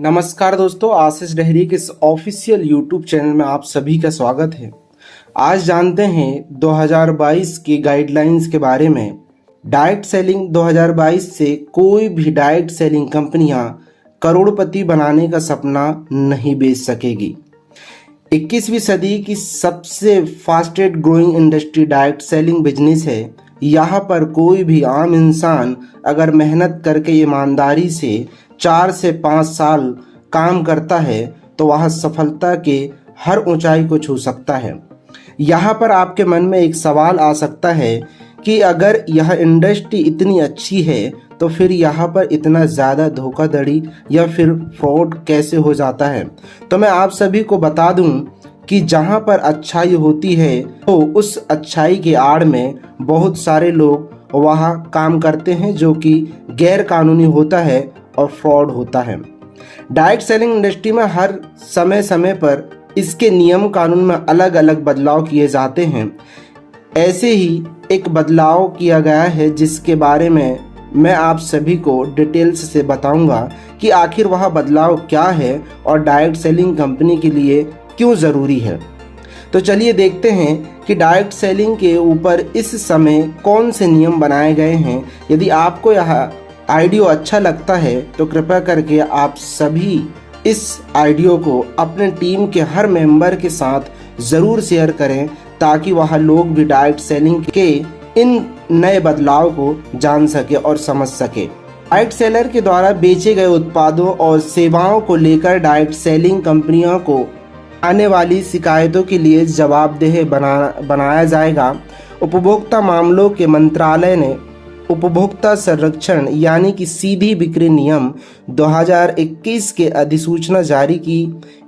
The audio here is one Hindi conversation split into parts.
नमस्कार दोस्तों, आशीष डहरी के इस ऑफिशियल यूट्यूब चैनल में आप सभी का स्वागत है। आज जानते हैं 2022 की गाइडलाइंस के बारे में। डायरेक्ट सेलिंग 2022 से कोई भी डायरेक्ट सेलिंग कंपनियां करोड़पति बनाने का सपना नहीं बेच सकेगी। 21वीं सदी की सबसे fastest growing industry direct selling business है। यहाँ पर कोई भी आम इंसान अगर मेहनत करके ईमानदारी से 4 से 5 साल काम करता है तो वह सफलता के हर ऊंचाई को छू सकता है। यहाँ पर आपके मन में एक सवाल आ सकता है कि अगर यह इंडस्ट्री इतनी अच्छी है तो फिर यहाँ पर इतना ज़्यादा धोखाधड़ी या फिर फ्रॉड कैसे हो जाता है। तो मैं आप सभी को बता दूं कि जहाँ पर अच्छाई होती है तो उस अच्छाई के आड़ में बहुत सारे लोग वहाँ काम करते हैं जो कि गैर कानूनी होता है और फ्रॉड होता है। डायरेक्ट सेलिंग इंडस्ट्री में हर समय समय पर इसके नियम कानून में अलग अलग बदलाव किए जाते हैं। ऐसे ही एक बदलाव किया गया है जिसके बारे में मैं आप सभी को डिटेल्स से बताऊंगा कि आखिर वह बदलाव क्या है और डायरेक्ट सेलिंग कंपनी के लिए क्यों ज़रूरी है। तो चलिए देखते हैं कि डायरेक्ट सेलिंग के ऊपर इस समय कौन से नियम बनाए गए हैं। यदि आपको यह आइडियो अच्छा लगता है तो कृपया करके आप सभी इस आइडियो को अपने टीम के हर मेंबर के साथ ज़रूर शेयर करें ताकि वह लोग भी डायरेक्ट सेलिंग के इन नए बदलाव को जान सके और समझ सके। डायरेक्ट सेलर के द्वारा बेचे गए उत्पादों और सेवाओं को लेकर डायरेक्ट सेलिंग कंपनियों को आने वाली शिकायतों के लिए जवाबदेह बनाया जाएगा। उपभोक्ता मामलों के मंत्रालय ने उपभोक्ता संरक्षण यानी कि सीधी बिक्री नियम 2021 के अधिसूचना जारी की।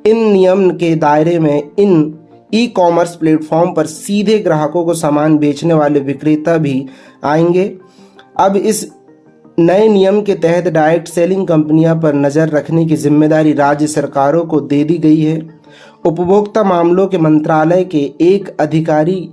इन नियम के दायरे में इन ई कॉमर्स प्लेटफॉर्म पर सीधे ग्राहकों को सामान बेचने वाले विक्रेता भी आएंगे। अब इस नए नियम के तहत डायरेक्ट सेलिंग कंपनियों पर नज़र रखने की जिम्मेदारी राज्य सरकारों को दे दी गई है। उपभोक्ता मामलों के मंत्रालय के एक अधिकारी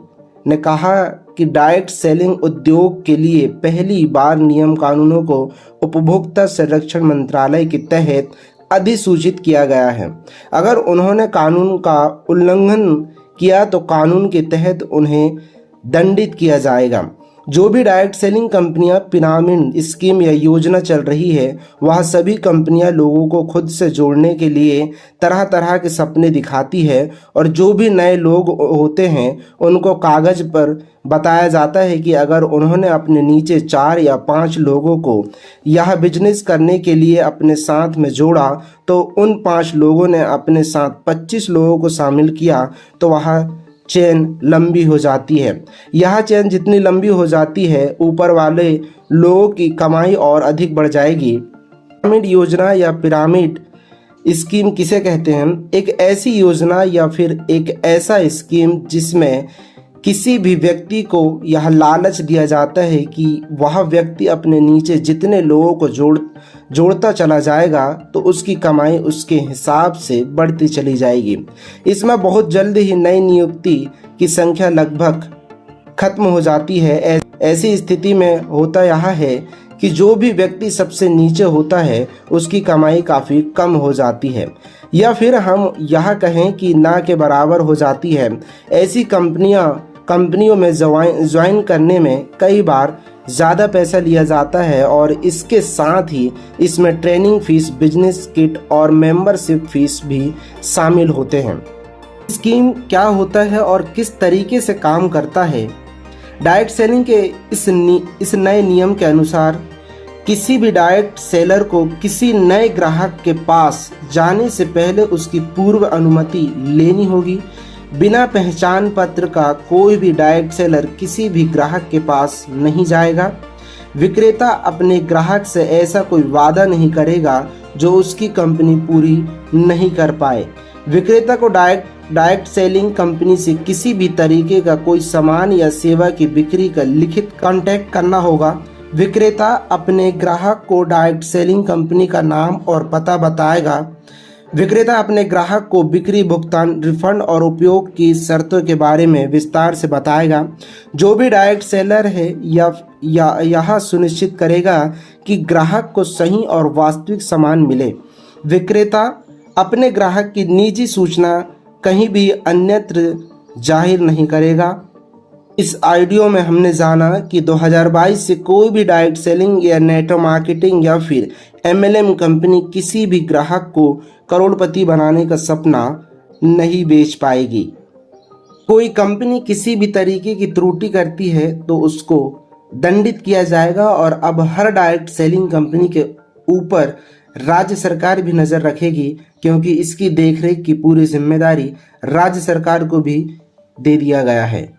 ने कहा कि डायरेक्ट सेलिंग उद्योग के लिए पहली बार नियम कानूनों को उपभोक्ता संरक्षण मंत्रालय के तहत अधिसूचित किया गया है। अगर उन्होंने कानून का उल्लंघन किया तो कानून के तहत उन्हें दंडित किया जाएगा। जो भी डायरेक्ट सेलिंग कंपनियां पिरामिड स्कीम या योजना चल रही है वह सभी कंपनियां लोगों को खुद से जोड़ने के लिए तरह तरह के सपने दिखाती है और जो भी नए लोग होते हैं उनको कागज़ पर बताया जाता है कि अगर उन्होंने अपने नीचे 4 या 5 लोगों को यह बिजनेस करने के लिए अपने साथ में जोड़ा तो उन 5 लोगों ने अपने साथ 25 लोगों को शामिल किया तो वह चेन लंबी हो जाती है। यह चेन जितनी लंबी हो जाती है ऊपर वाले लोगों की कमाई और अधिक बढ़ जाएगी। पिरामिड योजना या पिरामिड स्कीम किसे कहते हैं? एक ऐसी योजना या फिर एक ऐसा स्कीम जिसमें किसी भी व्यक्ति को यह लालच दिया जाता है कि वह व्यक्ति अपने नीचे जितने लोगों को जोड़ता चला जाएगा तो उसकी कमाई उसके हिसाब से बढ़ती चली जाएगी। इसमें बहुत जल्द ही नई नियुक्ति की संख्या लगभग खत्म हो जाती है। ऐसी स्थिति में होता यह है कि जो भी व्यक्ति सबसे नीचे होता है उसकी कमाई काफ़ी कम हो जाती है या फिर हम यह कहें कि ना के बराबर हो जाती है। ऐसी कंपनियों में ज्वाइन करने में कई बार ज़्यादा पैसा लिया जाता है और इसके साथ ही इसमें ट्रेनिंग फीस, बिजनेस किट और मेंबरशिप फीस भी शामिल होते हैं। स्कीम क्या होता है और किस तरीके से काम करता है? डायरेक्ट सेलिंग के इस नए नियम के अनुसार किसी भी डायरेक्ट सेलर को किसी नए ग्राहक के पास जाने से पहले उसकी पूर्व अनुमति लेनी होगी। बिना पहचान पत्र का कोई भी डायरेक्ट सेलर किसी भी ग्राहक के पास नहीं जाएगा। विक्रेता अपने ग्राहक से ऐसा कोई वादा नहीं करेगा जो उसकी कंपनी पूरी नहीं कर पाए। विक्रेता को डायरेक्ट सेलिंग कंपनी से किसी भी तरीके का कोई सामान या सेवा की बिक्री का लिखित कॉन्टैक्ट करना होगा। विक्रेता अपने ग्राहक को डायरेक्ट सेलिंग कंपनी का नाम और पता बताएगा। विक्रेता अपने ग्राहक को बिक्री, भुगतान, रिफंड और उपयोग की शर्तों के बारे में विस्तार से बताएगा। जो भी डायरेक्ट सेलर है यह सुनिश्चित करेगा कि ग्राहक को सही और वास्तविक सामान मिले। विक्रेता अपने ग्राहक की निजी सूचना कहीं भी अन्यत्र जाहिर नहीं करेगा। इस ऑडियो में हमने जाना कि 2022 से कोई भी डायरेक्ट सेलिंग या नेटवर्क मार्केटिंग या फिर एमएलएम कंपनी किसी भी ग्राहक को करोड़पति बनाने का सपना नहीं बेच पाएगी। कोई कंपनी किसी भी तरीके की त्रुटि करती है तो उसको दंडित किया जाएगा और अब हर डायरेक्ट सेलिंग कंपनी के ऊपर राज्य सरकार भी नज़र रखेगी, क्योंकि इसकी देखरेख की पूरी जिम्मेदारी राज्य सरकार को भी दे दिया गया है।